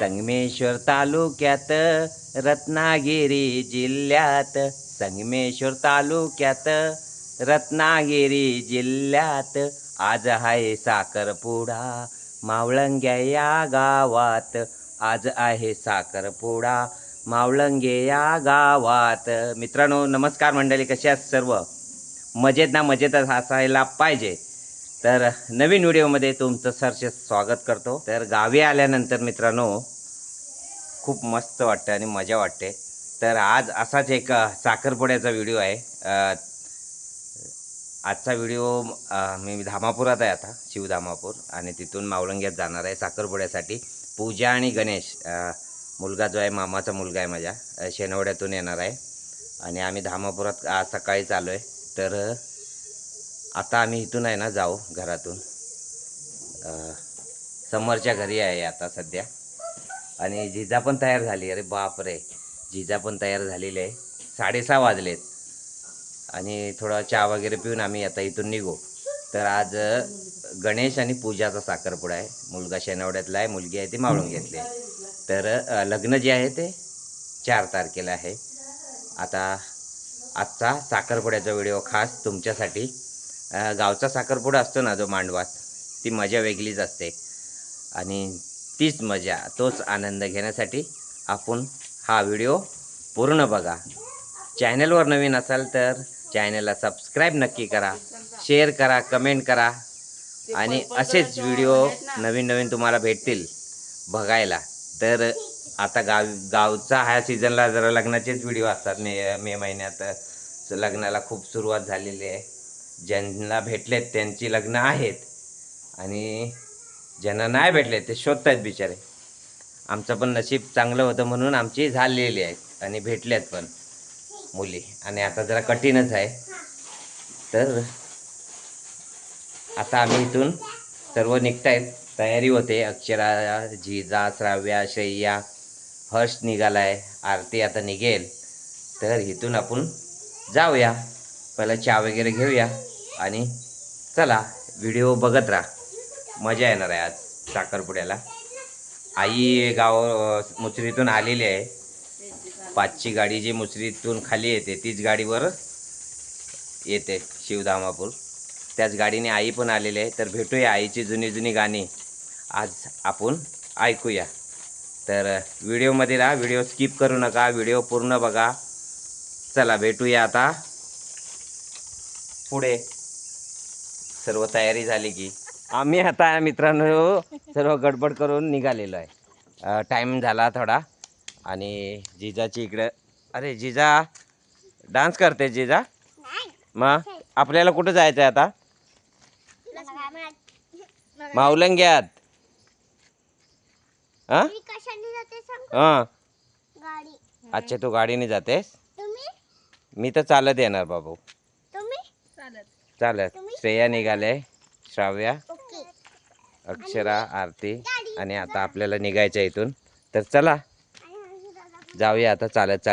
संगमेश्वर तालुक्यात रत्नागिरी जिल्ह्यात, संगमेश्वर तालुक्यात रत्नागिरी जिल्ह्यात आज आहे साखरपुडा मावळंग्या या गावात, आज आहे साखरपुडा मावळंगे या गावात. मित्रांनो नमस्कार मंडळी, कशा आहात सर्व? मजेत ना? मजेतच असायला पाहिजे. तर नवीन व्हिडिओमध्ये तुमचं सहर्ष स्वागत करतो. तर गावी आल्यानंतर मित्रांनो खूप मस्त वाटतं आणि मजा वाटते. तर आज असाच एक साखरपुड्याचा व्हिडिओ आहे. आजचा व्हिडिओ मी धामापुरात आहे आता, शिवधामापूर, आणि तिथून मावळंग्यात जाणार आहे साखरपुड्यासाठी. पूजा आणि गणेश मुलगा जो आहे, मामाचा मुलगा आहे माझ्या, शेनवड्यातून येणार आहे आणि आम्ही धामापुरात आज सकाळी चालू आहे. तर आता आम्ही इथून आहे ना जाऊ घरातून, समोरच्या घरी आहे आता सध्या. आणि जिजा पण तयार झाली. अरे बापरे, जिजा पण तयार झालेली आहे. 6:30 वाजलेत आणि थोडा चहा वगैरे पिऊन आम्ही आता इथून निघू. तर आज गणेश आणि पूजाचा साखरपुडा आहे. मुलगा शेनवड्यातला आहे, मुलगी आहे ती मावळंग्यातली आहे. तर लग्न जे आहे ते 4 तारखेला आहे. आता आजचा साखरपुड्याचा व्हिडिओ खास तुमच्यासाठी. गावचा साखरपुडा असतो ना जो मांडवात, ती मजा वेगळीच असते आणि तीच मजा, तोच आनंद घेण्यासाठी आपण हा व्हिडिओ पूर्ण बघा. चॅनलवर नवीन असाल तर चॅनलला सबस्क्राईब नक्की करा, शेअर करा, कमेंट करा आणि असेच व्हिडिओ नवीन तुम्हाला भेटतील बघायला. तर आता गावचा ह्या सीझनला जरा लग्नाचेच व्हिडिओ असतात. मे महिन्यात लग्नाला खूप सुरुवात झालेली आहे. ज्यांना भेटलेत त्यांची लग्न आहेत आणि ज्यांना नाही भेटले ते शोधत आहेत बिचारे. आमचं पण नशीब चांगलं होतं म्हणून आमची झालेली आहेत आणि भेटल्यात पण मुली. आणि आता जरा कठीणच आहे. तर आता आम्ही इथून सर्व निघतायत, तयारी होते. अक्षरा, जिजा, श्राव्या, श्रेया, हर्ष निघालाय, आरती आता निघेल. तर इथून आपण जाऊया, पहिला चहा वगैरे घेऊया आणि चला व्हिडिओ बघत राहा. मजा येणार आहे आज साखरपुड्याला. आई मुसरीतून आलेली आहे. 5ची गाडी जी मुसरीतून खाली येते तीच गाडीवर येते शिवधामापूर, त्याच गाडीने आई पण आलेली आहे. तर भेटूया, आईची जुनी गाणी आज आपण ऐकूया. तर व्हिडिओमध्ये राहा, व्हिडिओ स्किप करू नका, व्हिडिओ पूर्ण बघा. चला भेटूया आता पुढे. सर्व तयारी झाली की आम्ही आता मित्रांनो सर्व गडबड करून निघालेलो आहे. टाईम झाला थोडा. आणि जिजाची इकडे, अरे जिजा डान्स करते. जिजा मग आपल्याला कुठं जायचं आहे आता? मावळंग्यात. हां हां, अच्छा तू गाडीने जातेस, मी तर चालत येणार बाबू. चालत. श्रेया निघाले, श्राव्या, अक्षरा, आरती, आणि आता आपल्याला निघायचं इथून. तर चला जाऊया आता चालत.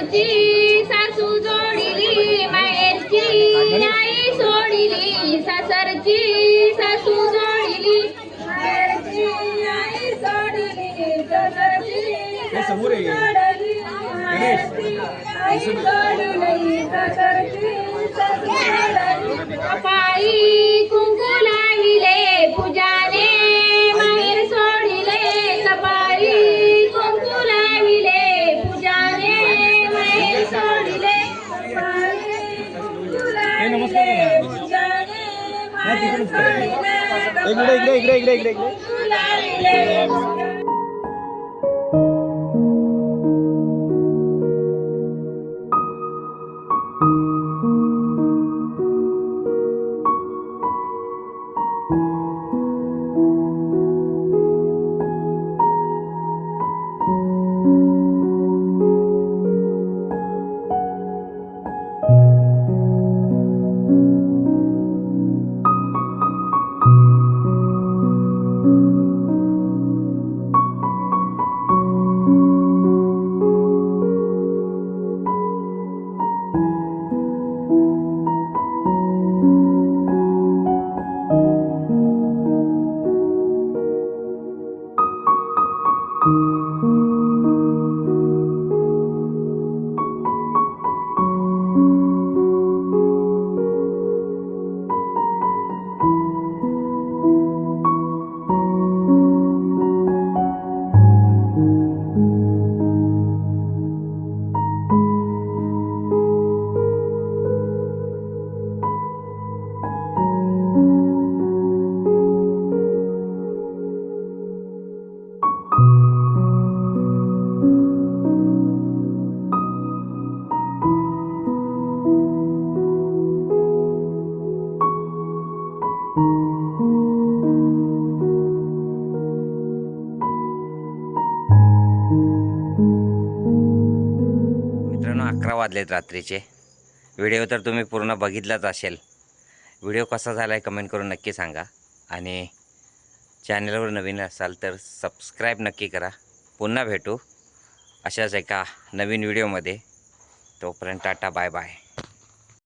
सासरची सासू जोडिली माहेरची आई सोडिली सासरची सासू जोडिली माहेरची आई सोडिली सासरची सासू जोडिली माहेरची आई सोडिली सासरची सासू जोडिली कपाळी कुंकू लाविले पूजाने माहेर सोडिले कपाळी कुंकू लाविले पूजाने माहेर सोडिले नमस्कार इकडे मित्रांनो 11 वाजलेत रात्रीचे. व्हिडिओ तर तुम्ही पूर्ण बघितलाच असेल. व्हिडिओ कसा झाला आहे कमेंट करून नक्की सांगा आणि चॅनलवर नवीन असाल तर सबस्क्राईब नक्की करा. पुन्हा भेटू अशाच एका नवीन व्हिडिओमध्ये. तोपर्यंत टाटा बाय बाय.